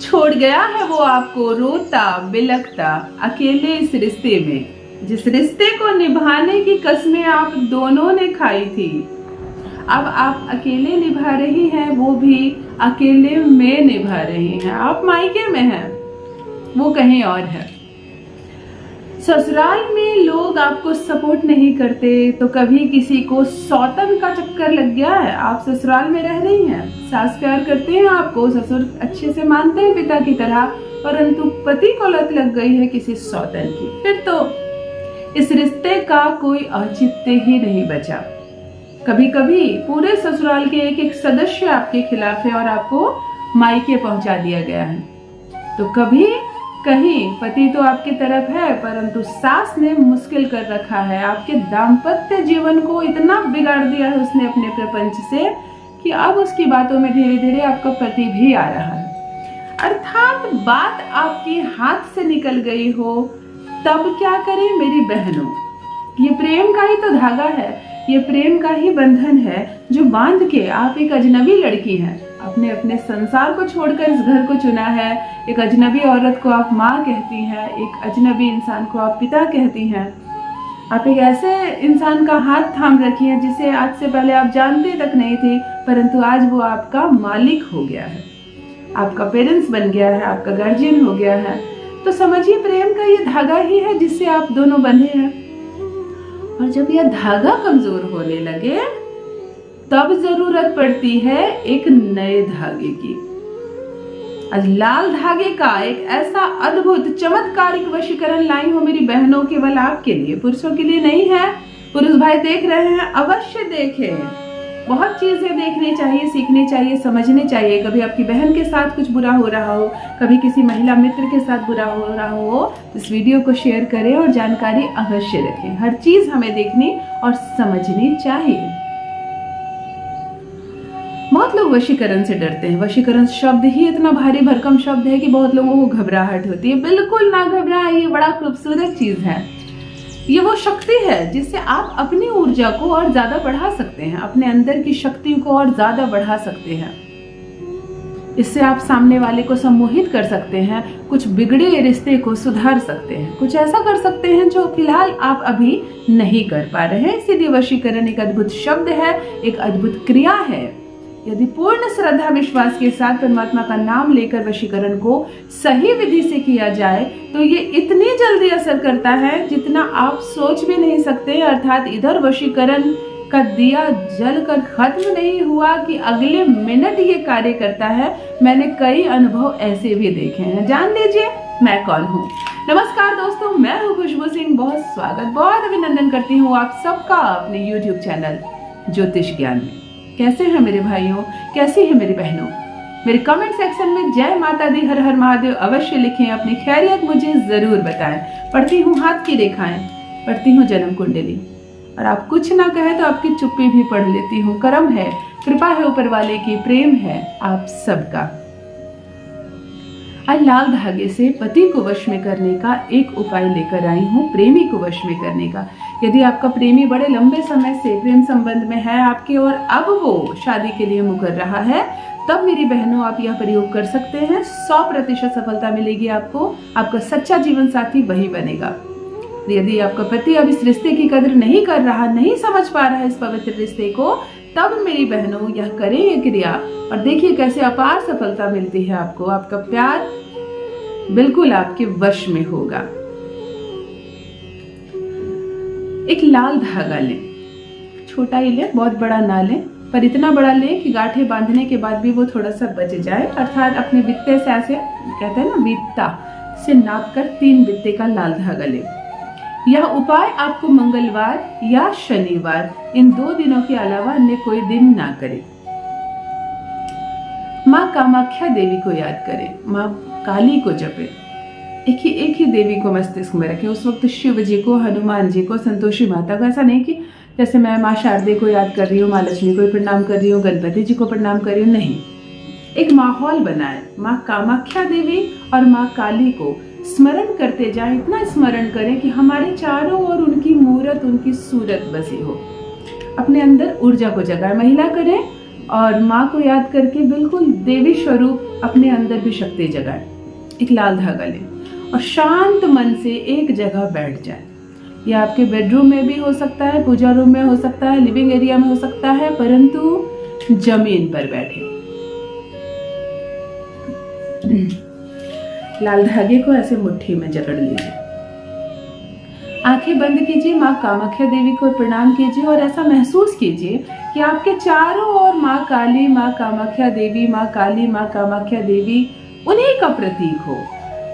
छोड़ गया है वो आपको रोता बिलखता अकेले इस रिश्ते में, जिस रिश्ते को निभाने की कस्में आप दोनों ने खाई थी। अब आप अकेले निभा रही हैं, वो भी अकेले में निभा रही हैं। आप मायके में हैं, वो कहीं और है। ससुराल में लोग आपको सपोर्ट नहीं करते तो कभी किसी को सौतन का चक्कर लग गया है। आप ससुराल में रह रही हैं, सास प्यार करते हैं आपको, ससुर अच्छे से मानते हैं पिता की तरह, परंतु पति को लत लग गई है किसी सौतन की। फिर तो इस रिश्ते का कोई औचित्य ही नहीं बचा। कभी कभी पूरे ससुराल के एक एक सदस्य आपके खिलाफ है और आपको मायके पहुंचा दिया गया है। तो कभी कहीं पति तो आपकी तरफ है, परंतु सास ने मुश्किल कर रखा है। आपके दाम्पत्य जीवन को इतना बिगाड़ दिया है उसने अपने प्रपंच से कि अब उसकी बातों में धीरे धीरे आपका पति भी आ रहा है। अर्थात बात आपके हाथ से निकल गई हो, तब क्या करें मेरी बहनों। ये प्रेम का ही तो धागा है, ये प्रेम का ही बंधन है जो बांध के आप एक अजनबी लड़की हैं, अपने अपने संसार को छोड़कर इस घर को चुना है। एक अजनबी औरत को आप माँ कहती हैं, एक अजनबी इंसान को आप पिता कहती हैं। आप एक ऐसे इंसान का हाथ थाम रखी हैं जिसे आज से पहले आप जानते तक नहीं थे, परंतु आज वो आपका मालिक हो गया है, आपका पेरेंट्स बन गया है, आपका गार्जियन हो गया है। तो समझिए प्रेम का ये धागा ही है जिससे आप दोनों बंधे हैं। और जब यह धागा कमजोर होने लगे तब जरूरत पड़ती है एक नए धागे की। आज लाल धागे का एक ऐसा अद्भुत चमत्कारिक वशीकरण लाई हूं मेरी बहनों, केवल आपके लिए, पुरुषों के लिए नहीं है। पुरुष भाई देख रहे हैं, अवश्य देखें। बहुत चीजें देखनी चाहिए, सीखनी चाहिए, समझनी चाहिए। कभी आपकी बहन के साथ कुछ बुरा हो रहा हो, कभी किसी महिला मित्र के साथ बुरा हो रहा हो, इस वीडियो को शेयर करें और जानकारी अवश्य रखें। हर चीज हमें देखनी और समझनी चाहिए। बहुत लोग वशीकरण से डरते हैं। वशीकरण शब्द ही इतना भारी भरकम शब्द है कि बहुत लोगों को घबराहट होती है। बिल्कुल ना घबराएं, ये बड़ा खूबसूरत चीज है। ये वो शक्ति है जिससे आप अपनी ऊर्जा को और ज्यादा बढ़ा सकते हैं, अपने अंदर की शक्ति को और ज्यादा बढ़ा सकते हैं। इससे आप सामने वाले को सम्मोहित कर सकते हैं, कुछ बिगड़े रिश्ते को सुधार सकते हैं, कुछ ऐसा कर सकते हैं जो फिलहाल आप अभी नहीं कर पा रहे हैं। इसीलिए वशीकरण एक अद्भुत शब्द है, एक अद्भुत क्रिया है। यदि पूर्ण श्रद्धा विश्वास के साथ परमात्मा का नाम लेकर वशीकरण को सही विधि से किया जाए तो ये इतनी जल्दी असर करता है जितना आप सोच भी नहीं सकते। अर्थात इधर वशीकरण का दिया जलकर खत्म नहीं हुआ कि अगले मिनट ये कार्य करता है। मैंने कई अनुभव ऐसे भी देखे हैं। जान लीजिए मैं कौन हूँ। नमस्कार दोस्तों, मैं हूँ खुशबू सिंह। बहुत स्वागत, बहुत अभिनंदन करती हूँ आप सबका अपने YouTube चैनल ज्योतिष ज्ञान में। कैसे हैं मेरे भाइयों, कैसी हैं मेरी बहनों। मेरे कमेंट सेक्शन में जय माता दी, हर हर महादेव अवश्य लिखें। अपनी खैरियत मुझे जरूर बताएं। पढ़ती हूँ हाथ की रेखाएं, पढ़ती हूँ जन्म कुंडली, और आप कुछ ना कहे तो आपकी चुप्पी भी पढ़ लेती हूँ। कर्म है, कृपा है ऊपर वाले की, प्रेम है आप सबका। आज लाल धागे से पति को वश में करने का एक उपाय लेकर आई हूँ, प्रेमी को वश में करने का। यदि आपका प्रेमी बड़े लंबे समय से प्रेम संबंध में है आपके और अब वो शादी के लिए मुकर रहा है, तब मेरी बहनों आप यह प्रयोग कर सकते हैं। 100% सफलता मिलेगी आपको। आपका सच्चा जीवन साथी वही बनेगा। यदि आपका पति अब इस रिश्ते की कदर नहीं कर रहा, नहीं समझ पा रहा है इस पवित्र रिश्ते को, तब मेरी बहनों यह करें ये क्रिया और देखिए कैसे अपार सफलता मिलती है आपको। आपका प्यार बिल्कुल आपके वश में होगा। एक लाल धागा लें, छोटा ही लें, बहुत बड़ा ना लें, पर इतना बड़ा लें कि गांठें बांधने के बाद भी वो थोड़ा सा बच जाए। अर्थात अपने बित्ते से ऐसे कहते हैं ना, बित्ता से नाप कर 3 बित्ते का लाल धागा लें। यह उपाय आपको मंगलवार या शनिवार, इन 2 दिनों के अलावा अन्य कोई दिन ना करें। माँ कामाख्या देवी को याद करें, माँ काली को जपें। एक ही देवी को मस्तिष्क में रखें। उस वक्त शिव जी को, हनुमान जी को, संतोषी माता को, ऐसा नहीं कि जैसे मैं माँ शारदे को याद कर रही हूँ, माँ लक्ष्मी को प्रणाम कर रही हूँ, गणपति जी को प्रणाम कर रही हूँ, नहीं। एक माहौल बनाएं, माँ कामाख्या देवी और माँ काली को स्मरण करते जाएं। इतना स्मरण करें कि हमारे चारों ओर उनकी मूर्त, उनकी सूरत बसी हो। अपने अंदर ऊर्जा को जगाएं। महिला करें और माँ को याद करके बिल्कुल देवी स्वरूप अपने अंदर भी शक्ति जगाए। एक लाल धागा लें और शांत मन से एक जगह बैठ जाए। यह आपके बेडरूम में भी हो सकता है, पूजा रूम में हो सकता है, लिविंग एरिया में हो सकता है, परंतु जमीन पर बैठे। लाल धागे को ऐसे मुट्ठी में जकड़ लीजिए, आंखें बंद कीजिए, माँ कामाख्या देवी को प्रणाम कीजिए और ऐसा महसूस कीजिए कि आपके चारों ओर माँ काली, माँ कामाख्या देवी, माँ काली, माँ कामाख्या देवी उन्हीं का प्रतीक हो।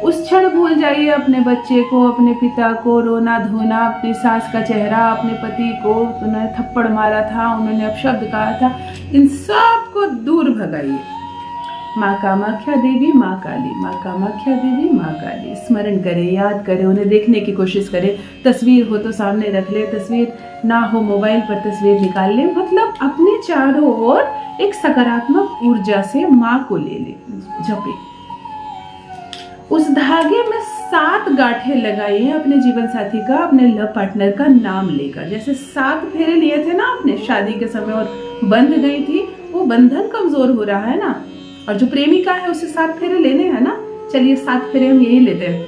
उस क्षण भूल जाइए अपने बच्चे को, अपने पिता को, रोना धोना, अपनी सास का चेहरा, अपने पति को उन्होंने थप्पड़ मारा था, उन्होंने अपशब्द कहा था, इन सब को दूर भगाइए। माँ कामाख्या देवी, माँ काली, माँ कामाख्या देवी, माँ काली स्मरण करें, याद करें, उन्हें देखने की कोशिश करें। तस्वीर हो तो सामने रख ले, तस्वीर ना हो मोबाइल पर तस्वीर निकाल ले। मतलब अपने चारों ओर एक सकारात्मक ऊर्जा से माँ को ले ले, जपे। उस धागे में 7 गांठें लगाइए अपने जीवन साथी का, अपने लव पार्टनर का नाम लेकर। जैसे 7 फेरे लिए थे ना आपने शादी के समय और बंध गई थी, वो बंधन कमजोर हो रहा है ना, और जो प्रेमिका है उसे 7 फेरे लेने हैं ना। चलिए 7 फेरे हम यही लेते हैं।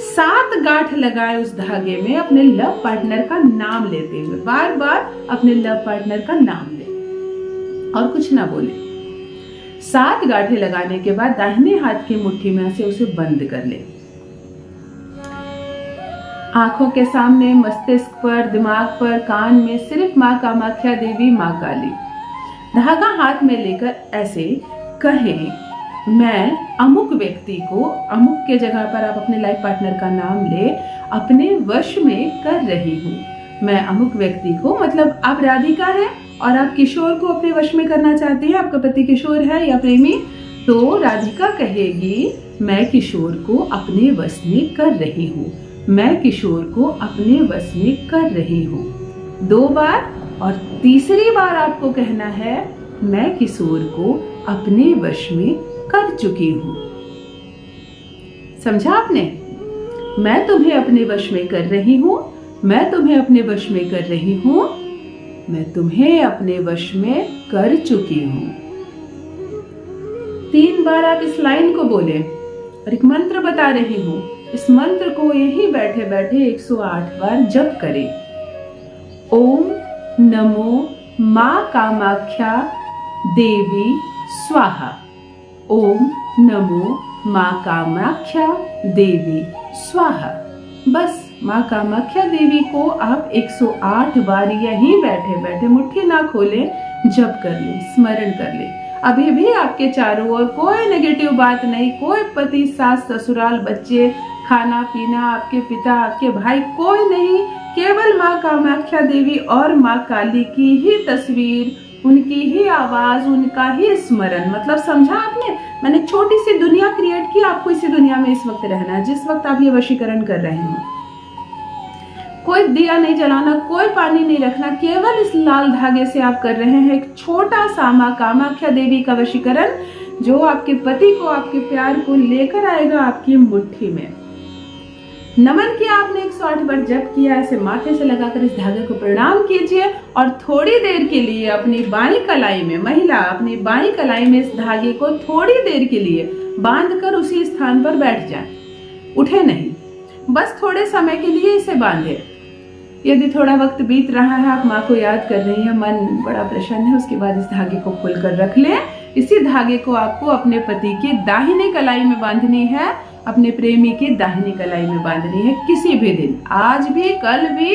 7 गांठ लगाए उस धागे में अपने लव पार्टनर का नाम लेते हुए, बार बार अपने लव पार्टनर का नाम ले और कुछ ना बोले। 7 गांठें लगाने के बाद दाहिने हाथ की मुट्ठी में से उसे बंद कर ले। आंखों के सामने, मस्तिष्क पर, दिमाग पर, कान में सिर्फ माँ कामाख्या देवी, माँ काली। धागा हाथ में लेकर ऐसे कहें, मैं अमुक व्यक्ति को, अमुक के जगह पर आप अपने लाइफ पार्टनर का नाम ले, अपने वश में कर रही हूँ। मैं अमुक व्यक्ति को, मतलब आप राधिका है और आप किशोर को अपने वश में करना चाहती हैं, आपका पति किशोर है या प्रेमी, तो राधिका कहेगी, मैं किशोर को अपने वश में कर रही हूँ, मैं किशोर को अपने वश में कर रही हूँ। 2 बार, और तीसरी बार आपको कहना है, मैं किशोर को अपने वश में कर चुकी हूँ। समझा आपने? मैं तुम्हें अपने वश में कर रही हूँ, मैं तुम्हें अपने वश में कर रही हूँ, मैं तुम्हें अपने वश में कर चुकी हूँ। 3 बार आप इस लाइन को बोले और एक मंत्र बता रही हूँ। इस मंत्र को यही बैठे बैठे 108 बार जप करें। ओम नमो माँ कामाख्या देवी स्वाहा। ओम नमो माँ कामाख्या देवी स्वाहा। बस माँ कामाख्या देवी को आप 108 बार यहीं बैठे बैठे, मुट्ठी ना खोलें, जप कर लें, स्मरण कर लें। अभी भी आपके चारों ओर कोई नेगेटिव बात नहीं, कोई पति, सास, ससुराल, बच्चे, खाना पीना, आपके पिता, आपके भाई, कोई नहीं। केवल माँ कामाख्या देवी और माँ काली की ही तस्वीर, उनकी ही आवाज, उनका ही स्मरण। मतलब समझा आपने? मैंने छोटी सी दुनिया क्रिएट की, आपको इसी दुनिया में इस वक्त रहना है, जिस वक्त आप ये वशीकरण कर रहे हो। कोई दिया नहीं जलाना, कोई पानी नहीं रखना, केवल इस लाल धागे से आप कर रहे हैं एक छोटा सा माँ कामाख्या देवी का वशीकरण, जो आपके पति को, आपके प्यार को लेकर आएगा आपकी मुट्ठी में। नमन किया आपने, 108 बार जप किया, ऐसे माथे से लगाकर इस धागे को प्रणाम कीजिए और थोड़ी देर के लिए अपनी बाईं कलाई में, महिला अपनी बाईं कलाई में इस धागे को थोड़ी देर के लिए बांधकर उसी स्थान पर बैठ जाए। उठे नहीं, बस थोड़े समय के लिए इसे बांधे। यदि थोड़ा वक्त बीत रहा है, आप माँ को याद कर रही हैं, मन बड़ा प्रसन्न है, उसके बाद इस धागे को खोलकर रख लें। इसी धागे को आपको अपने पति की दाहिनी कलाई में बांधनी है, अपने प्रेमी की दाहिनी कलाई में बांधनी है। किसी भी दिन, आज भी, कल भी,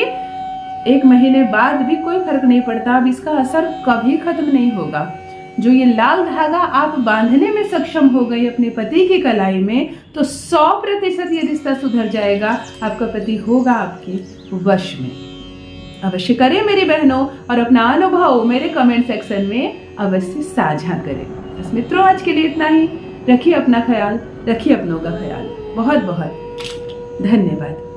1 महीने बाद भी, कोई फर्क नहीं पड़ता। अब इसका असर कभी खत्म नहीं होगा। जो ये लाल धागा आप बांधने में सक्षम हो गई अपने पति की कलाई में, तो 100% ये रिश्ता सुधर जाएगा, आपका पति होगा आपके वश में। अवश्य करें मेरी बहनों, और अपना अनुभव मेरे कमेंट सेक्शन में अवश्य साझा करें। बस मित्रों, आज के लिए इतना ही। रखिए अपना ख्याल, रखिए अपनों का ख्याल। बहुत बहुत धन्यवाद।